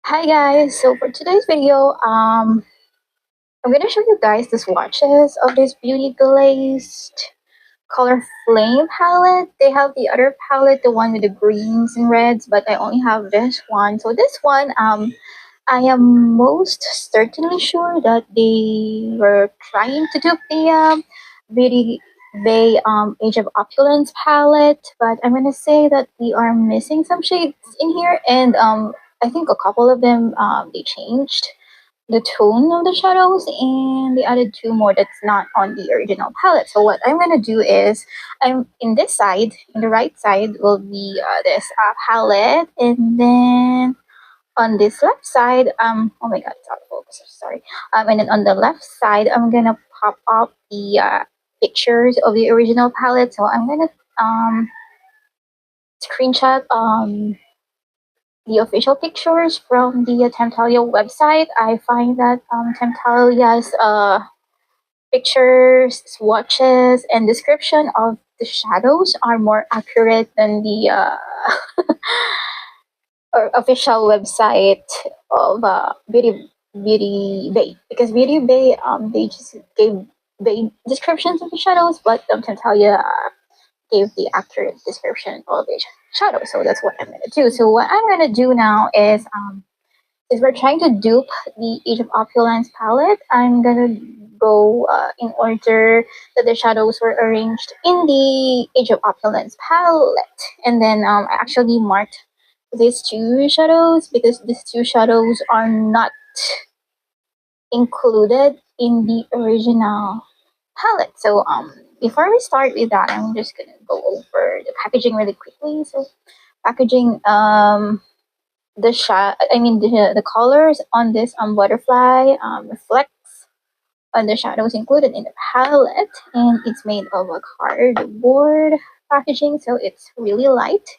Hi guys, so for today's video, I'm gonna show you guys the swatches of this Beauty Glazed Color Flame palette. They have the other palette, the one with the greens and reds, but I only have this one. So this one, I am most certainly sure that they were trying to dupe the Beauty Bay Age of Opulence palette, but I'm gonna say that we are missing some shades in here, and I think a couple of them they changed the tone of the shadows and they added two more that's not on the original palette. So what I'm gonna do is I'm in this side, in the right side will be this palette, and then on this left side, oh my god, it's out of focus, sorry. And then on the left side, I'm gonna pop up the pictures of the original palette. So I'm gonna screenshot the official pictures from the Temptalia website. I find that Temptalia's pictures, swatches, and description of the shadows are more accurate than the or official website of Beauty Bay, because Beauty Bay they just gave vague descriptions of the shadows, but Temptalia gave the accurate description of each shadow. So that's what I'm gonna do. So what I'm gonna do now is we're trying to dupe the Age of Opulence palette. I'm gonna go in order that the shadows were arranged in the Age of Opulence palette, and then I actually marked these two shadows because these two shadows are not included in the original palette. So before we start with that, I'm just gonna go over the packaging really quickly. So packaging the colors on this butterfly reflects on the shadows included in the palette, and it's made of a cardboard packaging, so it's really light.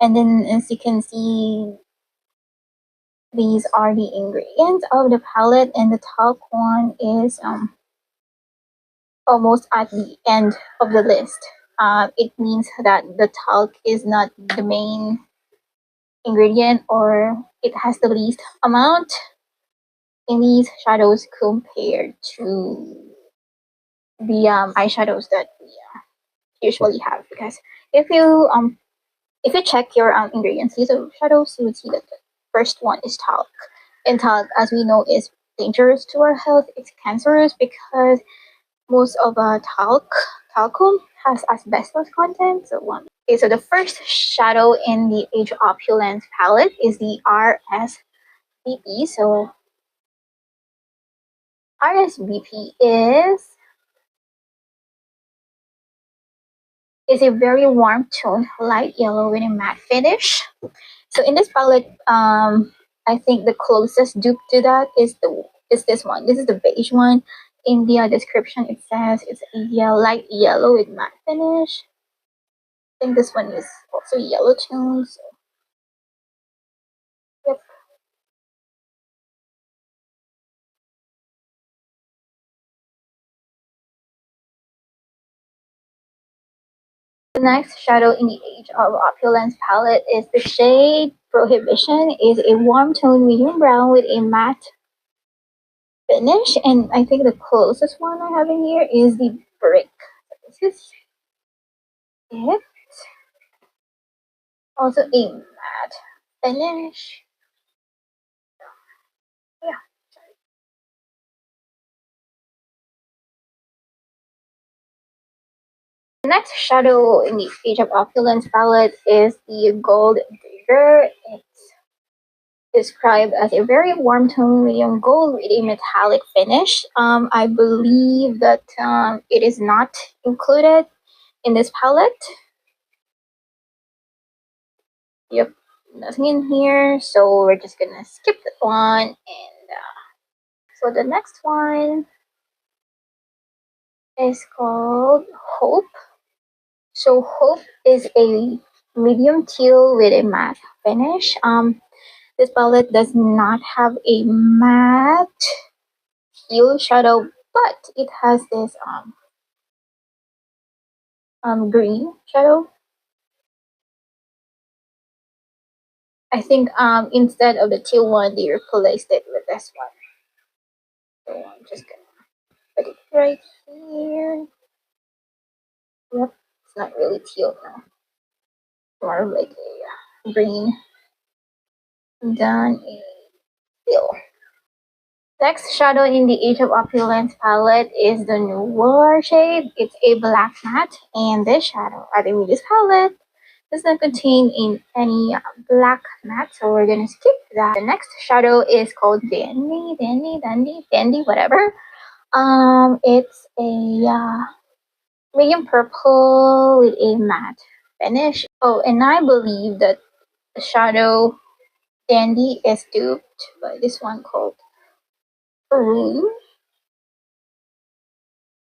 And then as you can see, these are the ingredients of the palette, and the top one is almost at the end of the list. It means that the talc is not the main ingredient, or it has the least amount in these shadows compared to the eyeshadows that we usually have. Because if you check your ingredients list of shadows, you would see that the first one is talc, and talc, as we know, is dangerous to our health. It's cancerous because most of talcum has asbestos content. So okay, so the first shadow in the Age of Opulence palette is the RSVP. So RSVP is a very warm toned light yellow with a matte finish. So in this palette, I think the closest dupe to that is this one. This is the beige one. In the description, it says it's a light yellow with matte finish. I think this one is also yellow tone. So yep. The next shadow in the Age of Opulence palette is the shade Prohibition. Is a warm tone medium brown with a matte finish, and I think the closest one I have in here is the Brick. This is it. Also a matte finish. Yeah. The next shadow in the Age of Opulence palette is the Gold Digger. It's described as a very warm tone medium gold with a metallic finish. I believe that it is not included in this palette. Yep, nothing in here, so we're just gonna skip that one. And so the next one is called Hope. So Hope is a medium teal with a matte finish. This palette does not have a matte teal shadow, but it has this green shadow. I think instead of the teal one, they replaced it with this one. So I'm just gonna put it right here. Yep, it's not really teal now. More of like a green than a teal. Next shadow in the Age of Opulence palette is the newer shade. It's a black matte, and this shadow, I mean this palette, does not contain any black matte, so we're gonna skip that. The next shadow is called Dandy, whatever. It's a medium purple with a matte finish. Oh, and I believe that the shadow Dandy is duped by this one called Room.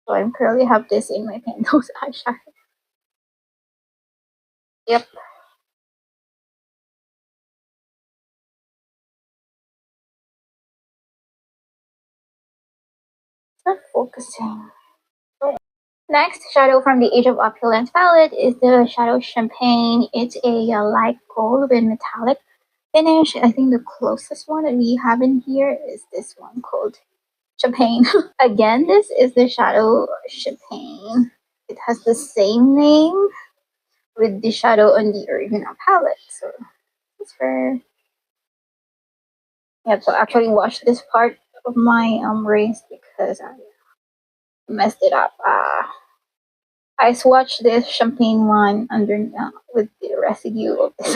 So I currently have this in my Pentos eyeshadow. Yep, it's not focusing. Next shadow from the Age of Opulence palette is the Shadow Champagne. It's a light gold with metallic finish. I think the closest one that we have in here is this one called Champagne. Again, this is the Shadow Champagne. It has the same name with the shadow on the original palette. So it's for yeah. So I actually washed this part of my race because I messed it up. I swatched this champagne one under with the residue of this.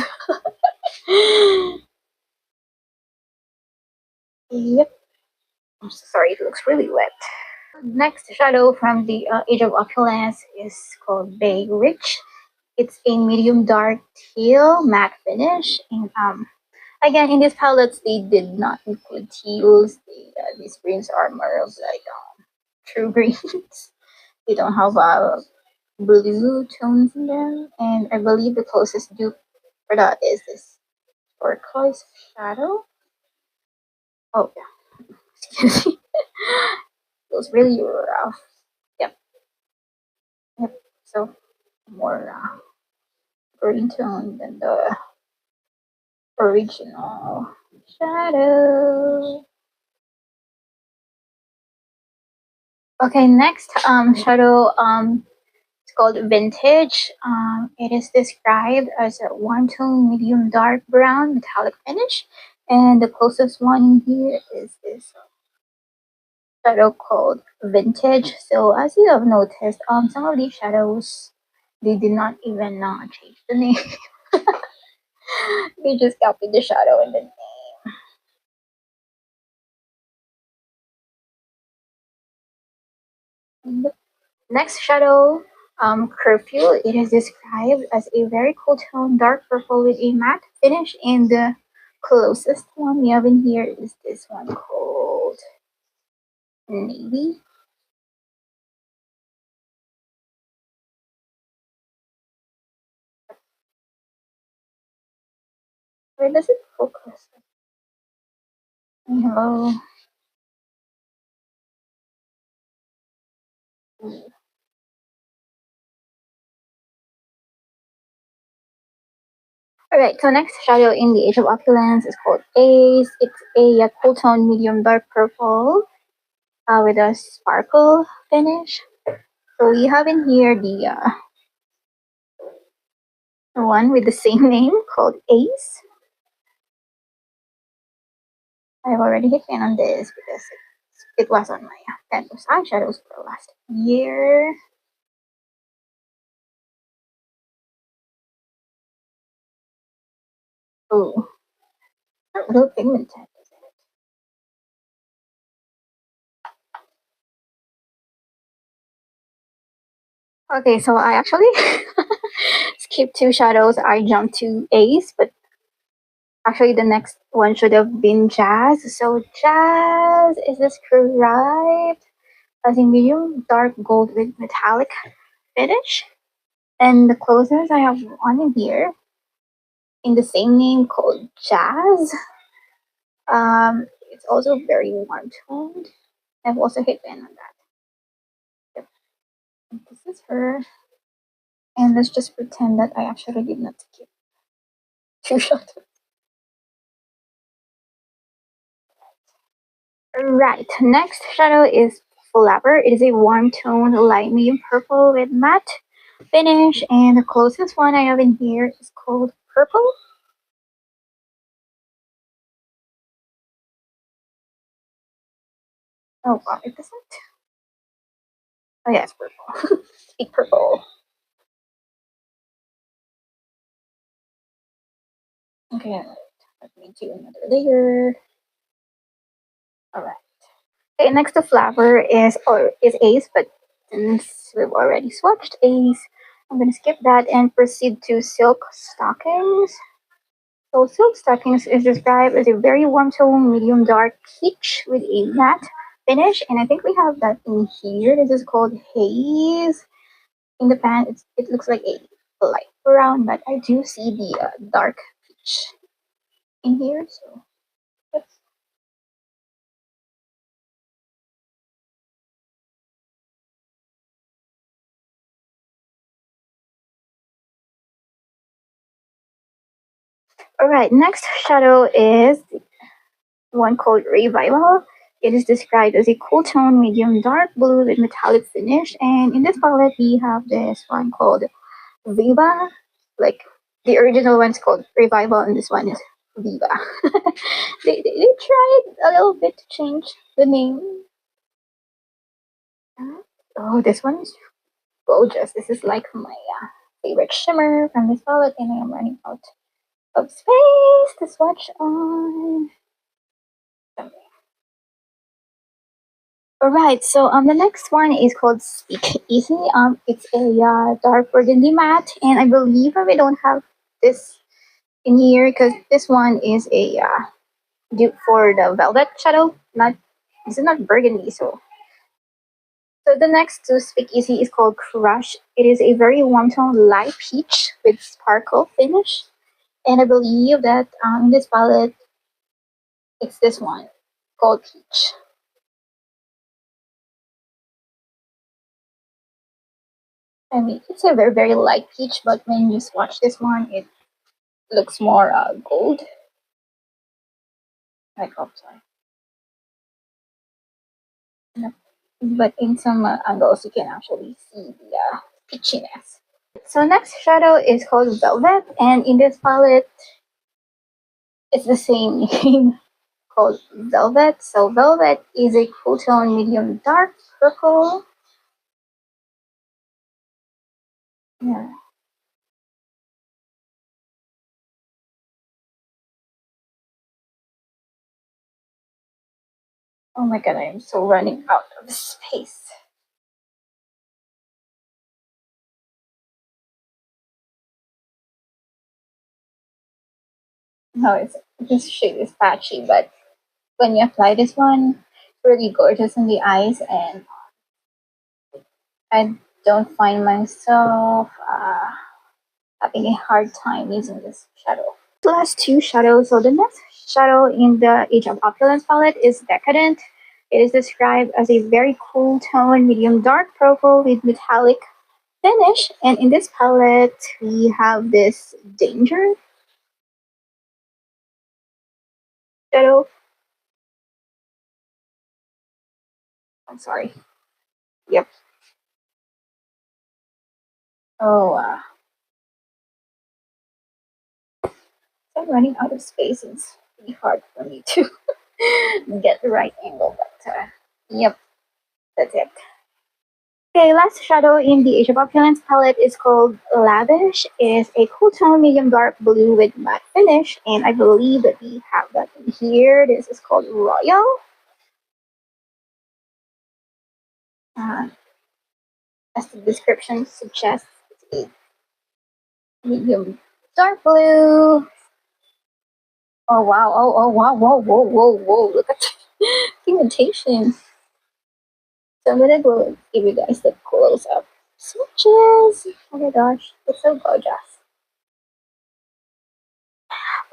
Yep. I'm so sorry. It looks really wet. Next shadow from the Age of Opulence is called Bay Rich. It's a medium dark teal matte finish, and again in these palettes they did not include teals. These greens are more of like true greens. They don't have blue tones in them, and I believe the closest dupe for that is this turquoise shadow. Oh yeah, excuse me. It was really rough. Yep, yep. So more green tone than the original shadow. Okay, next shadow it's called Vintage. It is described as a one tone medium dark brown metallic finish, and the closest one in here is this shadow called Vintage. So as you have noticed, some of these shadows they did not even change the name. They just copied the shadow and the name. Next shadow, Curfew. It is described as a very cool tone, dark purple with a matte finish, and the closest one we have in here is this one called Navy. Where does it focus? Hello. Alright, so next shadow in the Age of Opulence is called Ace. It's a cool tone medium dark purple with a sparkle finish. So we have in here the one with the same name called Ace. I've already hit pan on this because it was on my Pentos eyeshadows for last year. Oh, not real pigmented, is it? Okay, so I actually skipped two shadows. I jumped to Ace, but actually the next one should have been Jazz. So Jazz is described as a medium dark gold with metallic finish. And the closest I have one in here in the same name called Jazz. It's also very warm toned. I've also hit pan on that. Yep. This is her. And let's just pretend that I actually did not skip two shots. Right, next shadow is Flapper. It is a warm tone light medium purple with matte finish, and the closest one I have in here is called Purple. Oh wow, it doesn't. Oh yeah, it's purple. Speak purple. Okay, let me do another layer. Alright. Okay, next to Flower is Ace, but since we've already swatched Ace, I'm gonna skip that and proceed to Silk Stockings. So Silk Stockings is described as a very warm tone, medium dark peach with a matte finish, and I think we have that in here. This is called Haze. In the pan, it looks like a light brown, but I do see the dark peach in here. So yes. All right, next shadow is one called Revival. It is described as a cool tone, medium dark blue with metallic finish. And in this palette, we have this one called Viva. Like the original one's called Revival, and this one is Viva. They tried a little bit to change the name. Oh, this one is gorgeous. This is like my favorite shimmer from this palette, and I am running out of space to swatch on. Alright, so the next one is called Speak Easy. It's a dark burgundy matte, and I believe we don't have this in here because this one is a dupe for the velvet shadow. Not This is not burgundy, so the next to Speak Easy is called Crush. It is a very warm tone light peach with sparkle finish, and I believe that in this palette it's this one called Peach. I mean, it's a very light peach, but when you swatch this one, it looks more gold. Like, oh, sorry. No. But in some angles, you can actually see the peachiness. So next shadow is called Velvet, and in this palette, it's the same name called Velvet. So Velvet is a cool tone, medium dark purple. Yeah. Oh my god, I am so running out of space. No, this shade is patchy, but when you apply this one, it's really gorgeous in the eyes, and I don't find myself having a hard time using this shadow. The last two shadows. So the next shadow in the Age of Opulence palette is Decadent. It is described as a very cool tone, medium dark purple with metallic finish. And in this palette, we have this Danger shadow. I'm sorry. Yep. Oh, I'm running out of space. It's really hard for me to get the right angle, but yep, that's it. Okay, last shadow in the Age of Opulence palette is called Lavish. It is a cool tone medium dark blue with matte finish, and I believe that we have that in here. This is called Royal. Uh, as the description suggests, it's a medium dark blue. Oh wow! Oh wow! Whoa! Whoa! Whoa! Whoa! Look at the pigmentation. So I'm gonna go give you guys the close up swatches. Oh my gosh, it's so gorgeous.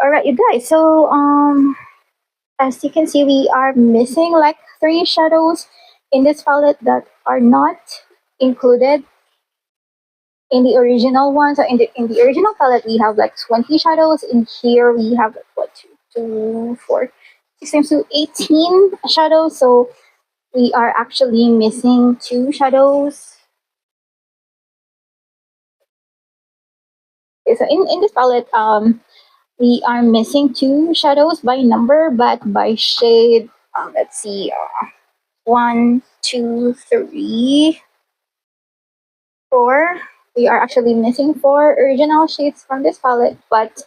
All right, you guys. So as you can see, we are missing like three shadows in this palette that are not included in the original one. So in the original palette, we have like 20 shadows. In here, we have like what, two, four, 16 to 18 shadows, so we are actually missing two shadows. Okay, so in this palette, we are missing two shadows by number, but by shade, let's see, 1, 2, 3, 4. We are actually missing four original shades from this palette, but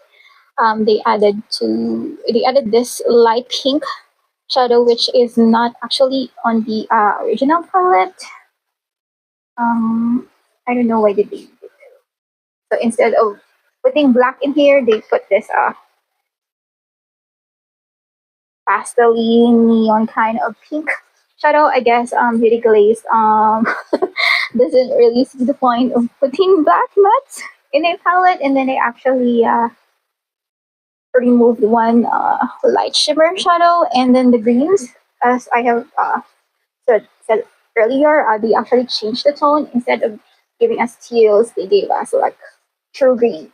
they added this light pink shadow, which is not actually on the original palette. I don't know why they did it. So instead of putting black in here, they put this pastel neon kind of pink shadow. I guess Beauty Glazed doesn't really see the point of putting black mats in a palette, and then they actually removed one light shimmer shadow, and then the greens, as I have said earlier, they actually changed the tone. Instead of giving us teals, they gave us like true greens.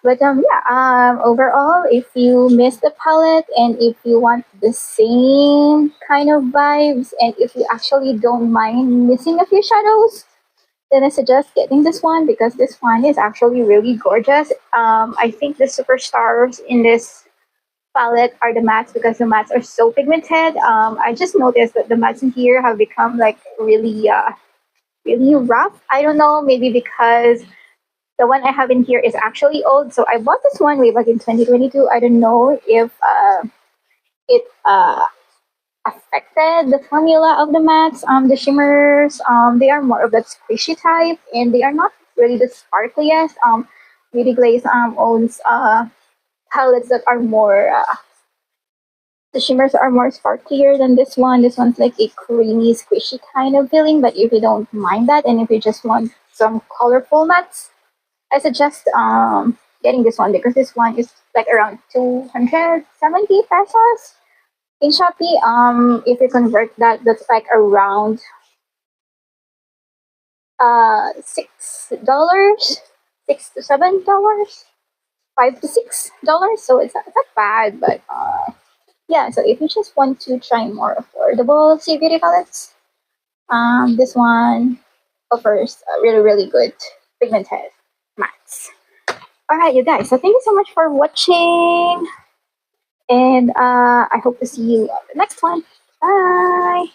But yeah, overall, if you miss the palette and if you want the same kind of vibes, and if you actually don't mind missing a few shadows, then I suggest getting this one because this one is actually really gorgeous. I think the superstars in this palette are the mattes because the mattes are so pigmented. I just noticed that the mattes in here have become like really rough. I don't know, maybe because the one I have in here is actually old. So I bought this one way back in 2022. I don't know if it affected the formula of the mattes. The shimmers, they are more of that squishy type, and they are not really the sparkliest. Beauty Glaze owns palettes that are more. The shimmers are more sparklier than this one. This one's like a creamy, squishy kind of feeling. But if you don't mind that, and if you just want some colorful mattes, I suggest getting this one because this one is like around 270 pesos in Shopee. If you convert that, that's like around $6, $6 to $7, $5 to $6. So it's not bad, but yeah. So if you just want to try more affordable sea beauty palettes, this one offers a really good pigmented mattes. All right, you guys. So thank you so much for watching, and I hope to see you on the next one. Bye.